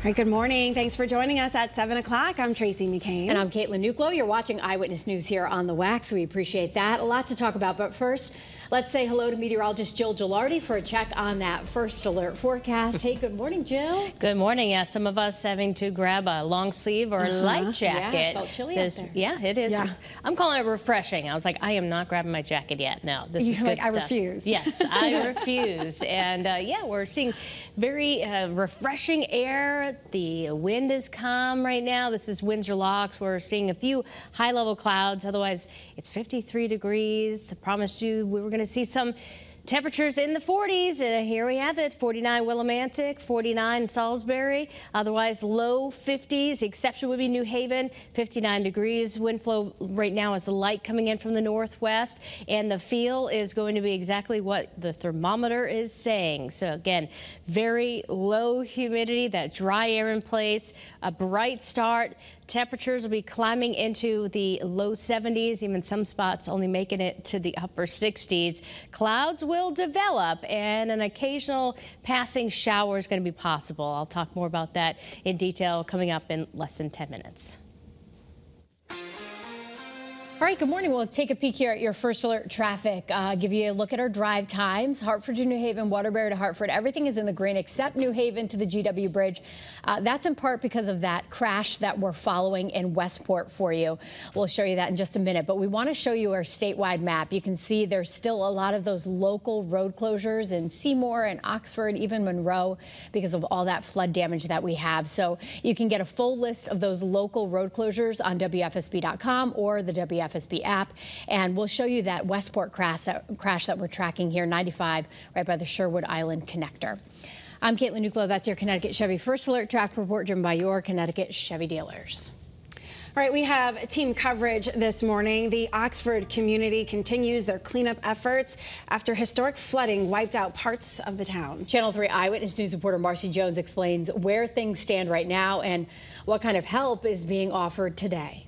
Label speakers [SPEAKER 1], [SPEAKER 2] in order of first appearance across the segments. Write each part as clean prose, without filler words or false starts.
[SPEAKER 1] right, good morning. Thanks for joining us at 7 o'clock. I'm Tracy McCain.
[SPEAKER 2] And I'm Caitlin Nuclo. You're watching Eyewitness News here on the Wax. We appreciate that. A lot to talk about, but first, let's say hello to meteorologist Jill Gilardi for a check on that first alert forecast. Hey, good morning, Jill.
[SPEAKER 3] Good morning. Yeah, some of us having to grab a long sleeve or a light jacket.
[SPEAKER 2] Yeah, it felt chilly out there.
[SPEAKER 3] Yeah, it is. Yeah. I'm calling it refreshing. I was like, I am not grabbing my jacket yet. No, this is good
[SPEAKER 1] like,
[SPEAKER 3] stuff.
[SPEAKER 1] I refuse.
[SPEAKER 3] Yes, I refuse. And yeah, we're seeing very refreshing air. The wind is calm right now. This is Windsor Locks. We're seeing a few high-level clouds. Otherwise, it's 53 degrees. I promised you we were going to see some temperatures in the 40s. Here we have it, 49 Willimantic, 49 Salisbury. Otherwise, low 50s. The exception would be New Haven, 59 degrees. Wind flow right now is light coming in from the northwest, and the feel is going to be exactly what the thermometer is saying. So again, very low humidity, that dry air in place, a bright start. Temperatures will be climbing into the low 70s, even some spots only making it to the upper 60s. Clouds will develop and an occasional passing shower is going to be possible. I'll talk more about that in detail coming up in less than 10 minutes.
[SPEAKER 2] All right, good morning. We'll take a peek here at your first alert traffic. Give you a look at our drive times. Hartford to New Haven, Waterbury to Hartford. Everything is in the green except New Haven to the GW Bridge. That's in part because of that crash that we're following in Westport for you. We'll show you that in just a minute. But we want to show you our statewide map. You can see there's still a lot of those local road closures in Seymour and Oxford, even Monroe, because of all that flood damage that we have. So you can get a full list of those local road closures on WFSB.com or the WFSB app, and we'll show you that Westport crash that we're tracking here, 95, right by the Sherwood Island connector. I'm Caitlin Nuclo. That's your Connecticut Chevy First Alert traffic report driven by your Connecticut Chevy dealers.
[SPEAKER 1] All right, we have team coverage this morning. The Oxford community continues their cleanup efforts after historic flooding wiped out parts of the town.
[SPEAKER 2] Channel 3 Eyewitness News reporter Marcy Jones explains where things stand right now and what kind of help is being offered today.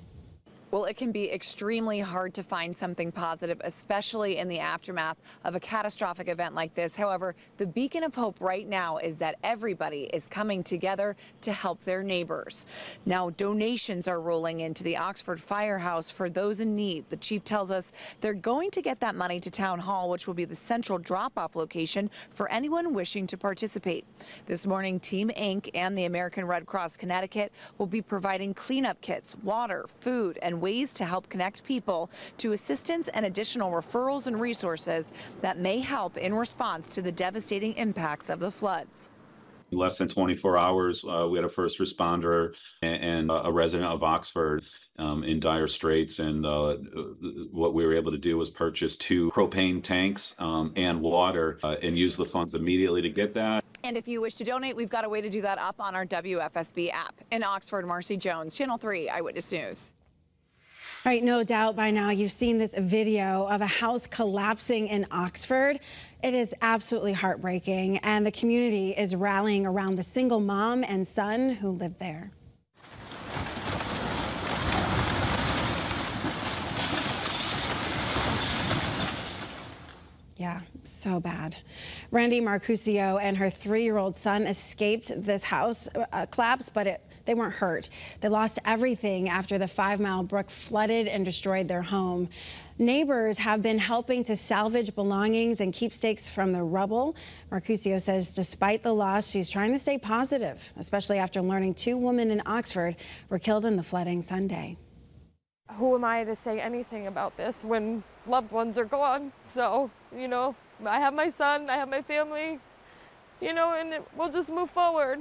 [SPEAKER 4] Well, it can be extremely hard to find something positive, especially in the aftermath of a catastrophic event like this. However, the beacon of hope right now is that everybody is coming together to help their neighbors. Now, donations are rolling into the Oxford Firehouse for those in need. The chief tells us they're going to get that money to Town Hall, which will be the central drop-off location for anyone wishing to participate. This morning, Team Inc. and the American Red Cross Connecticut will be providing cleanup kits, water, food, and ways to help connect people to assistance and additional referrals and resources that may help in response to the devastating impacts of the floods.
[SPEAKER 5] Less than 24 hours, we had a first responder and a resident of Oxford in dire straits, and what we were able to do was purchase 2 propane tanks and water and use the funds immediately to get that.
[SPEAKER 4] And if you wish to donate, we've got a way to do that up on our WFSB app. In Oxford, Marcy Jones, Channel 3 Eyewitness News.
[SPEAKER 1] All right, no doubt by now you've seen this video of a house collapsing in Oxford. It is absolutely heartbreaking, and the community is rallying around the single mom and son who lived there. Yeah, so bad. Randy Marcusio and her 3-year-old son escaped this house collapse, but they weren't hurt. They lost everything after the 5 Mile Brook flooded and destroyed their home. Neighbors have been helping to salvage belongings and keepsakes from the rubble. Marcusio says despite the loss, she's trying to stay positive, especially after learning 2 women in Oxford were killed in the flooding Sunday.
[SPEAKER 6] Who am I to say anything about this when loved ones are gone? So, you know, I have my son, I have my family, you know, and we'll just move forward.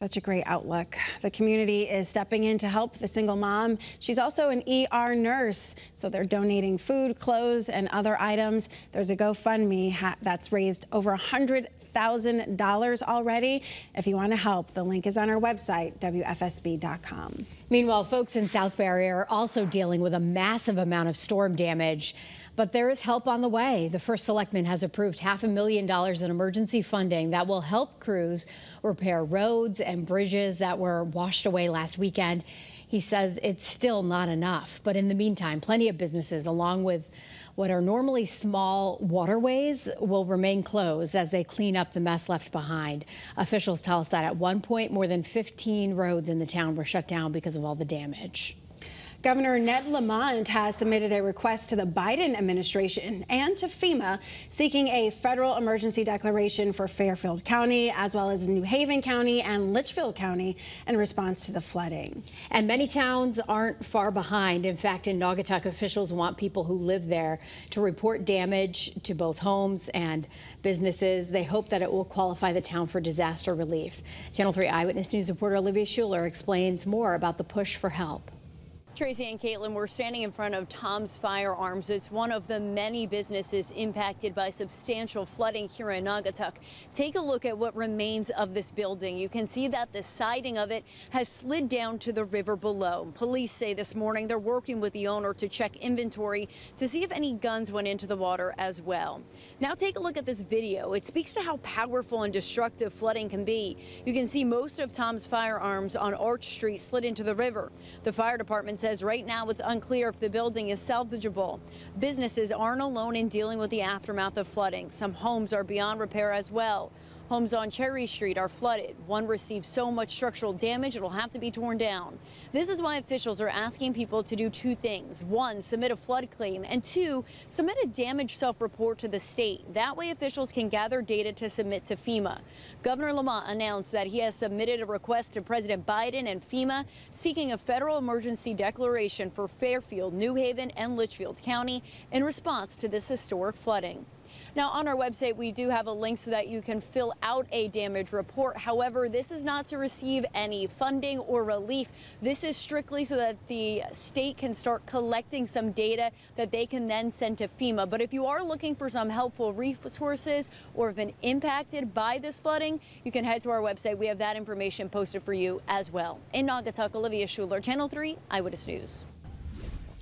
[SPEAKER 1] Such a great outlook. The community is stepping in to help the single mom. She's also an ER nurse, so they're donating food, clothes, and other items. There's a GoFundMe that's raised over $100,000 already. If you want to help, the link is on our website, WFSB.com.
[SPEAKER 2] Meanwhile, folks in Southbury are also dealing with a massive amount of storm damage. But there is help on the way. The First Selectman has approved $500,000 in emergency funding that will help crews repair roads and bridges that were washed away last weekend. He says it's still not enough. But in the meantime, plenty of businesses, along with What are normally small waterways will remain closed as they clean up the mess left behind. Officials tell us that at one point, more than 15 roads in the town were shut down because of all the damage.
[SPEAKER 1] Governor Ned Lamont has submitted a request to the Biden administration and to FEMA seeking a federal emergency declaration for Fairfield County, as well as New Haven County and Litchfield County in response to the flooding.
[SPEAKER 2] And many towns aren't far behind. In fact, in Naugatuck, officials want people who live there to report damage to both homes and businesses. They hope that it will qualify the town for disaster relief. Channel 3 Eyewitness News reporter Olivia Schuler explains more about the push for help.
[SPEAKER 7] Tracy and Caitlin, we're standing in front of Tom's Firearms. It's one of the many businesses impacted by substantial flooding here in Naugatuck. Take a look at what remains of this building. You can see that the siding of it has slid down to the river below. Police say this morning they're working with the owner to check inventory to see if any guns went into the water as well. Now take a look at this video. It speaks to how powerful and destructive flooding can be. You can see most of Tom's Firearms on Arch Street slid into the river. The fire department says right now it's unclear if the building is salvageable. Businesses aren't alone in dealing with the aftermath of flooding. Some homes are beyond repair as well. Homes on Cherry Street are flooded. One received so much structural damage it'll have to be torn down. This is why officials are asking people to do two things. One, submit a flood claim, and two, submit a damage self-report to the state. That way officials can gather data to submit to FEMA. Governor Lamont announced that he has submitted a request to President Biden and FEMA seeking a federal emergency declaration for Fairfield, New Haven, and Litchfield County in response to this historic flooding. Now, on our website, we do have a link so that you can fill out a damage report. However, this is not to receive any funding or relief. This is strictly so that the state can start collecting some data that they can then send to FEMA. But if you are looking for some helpful resources or have been impacted by this flooding, you can head to our website. We have that information posted for you as well. In Naugatuck, Olivia Schuler, Channel 3 Eyewitness News.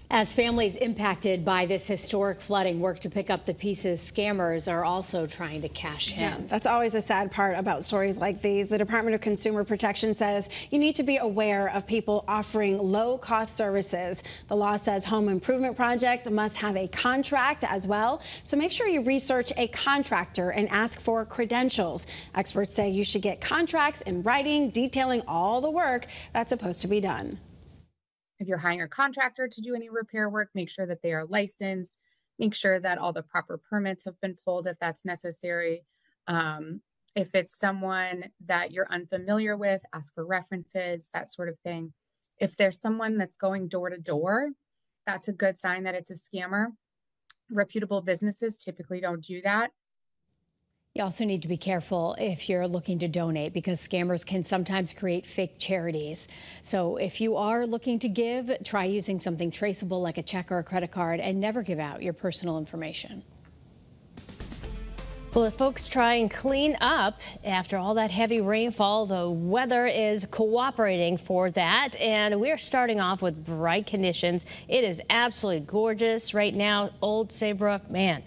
[SPEAKER 2] As families impacted by this historic flooding work to pick up the pieces, scammers are also trying to cash in.
[SPEAKER 1] Yeah, that's always a sad part about stories like these. The Department of Consumer Protection says you need to be aware of people offering low-cost services. The law says home improvement projects must have a contract as well, so make sure you research a contractor and ask for credentials. Experts say you should get contracts in writing detailing all the work that's supposed to be done.
[SPEAKER 8] If you're hiring a contractor to do any repair work, make sure that they are licensed, make sure that all the proper permits have been pulled if that's necessary. If it's someone that you're unfamiliar with, ask for references, that sort of thing. If there's someone that's going door to door, that's a good sign that it's a scammer. Reputable businesses typically don't do that.
[SPEAKER 2] You also need to be careful if you're looking to donate, because scammers can sometimes create fake charities. So if you are looking to give, try using something traceable like a check or a credit card, and never give out your personal information.
[SPEAKER 3] Well, if folks try and clean up after all that heavy rainfall, the weather is cooperating for that. And we're starting off with bright conditions. It is absolutely gorgeous right now. Old Saybrook, man.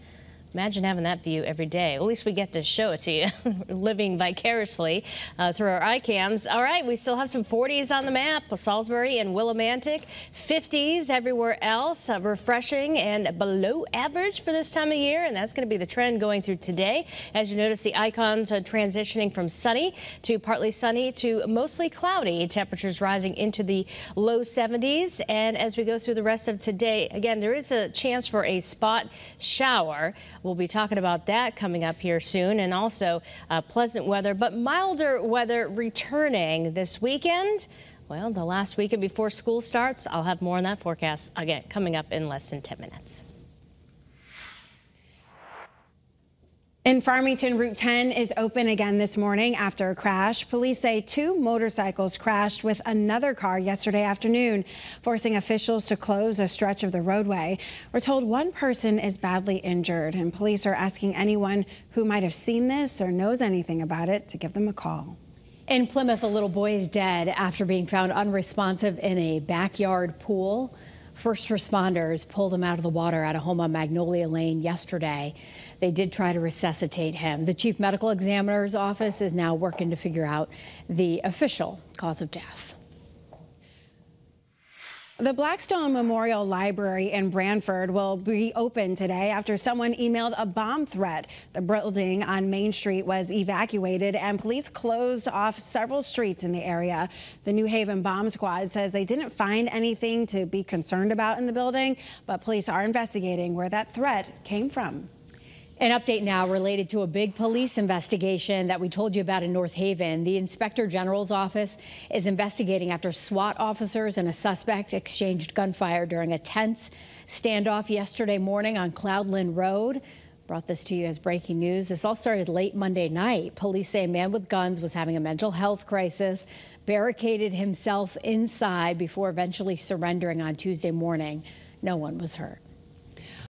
[SPEAKER 3] Imagine having that view every day. At least we get to show it to you, living vicariously through our iCams. All right, we still have some 40s on the map, Salisbury and Willimantic, 50s everywhere else, refreshing and below average for this time of year, and that's going to be the trend going through today. As you notice, the icons are transitioning from sunny to partly sunny to mostly cloudy. Temperatures rising into the low 70s, and as we go through the rest of today, again, there is a chance for a spot shower. We'll be talking about that coming up here soon, and also pleasant weather, but milder weather returning this weekend. Well, the last weekend before school starts. I'll have more on that forecast again coming up in less than 10 minutes.
[SPEAKER 1] In Farmington, Route 10 is open again this morning after a crash. Police say 2 motorcycles crashed with another car yesterday afternoon, forcing officials to close a stretch of the roadway. We're told 1 person is badly injured, and police are asking anyone who might have seen this or knows anything about it to give them a call.
[SPEAKER 2] In Plymouth, a little boy is dead after being found unresponsive in a backyard pool. First responders pulled him out of the water at a home on Magnolia Lane yesterday. They did try to resuscitate him. The chief medical examiner's office is now working to figure out the official cause of death.
[SPEAKER 1] The Blackstone Memorial Library in Branford will be open today after someone emailed a bomb threat. The building on Main Street was evacuated and police closed off several streets in the area. The New Haven Bomb Squad says they didn't find anything to be concerned about in the building, but police are investigating where that threat came from.
[SPEAKER 2] An update now related to a big police investigation that we told you about in North Haven. The Inspector General's office is investigating after SWAT officers and a suspect exchanged gunfire during a tense standoff yesterday morning on Cloudland Road. Brought this to you as breaking news. This all started late Monday night. Police say a man with guns was having a mental health crisis, barricaded himself inside before eventually surrendering on Tuesday morning. No one was hurt.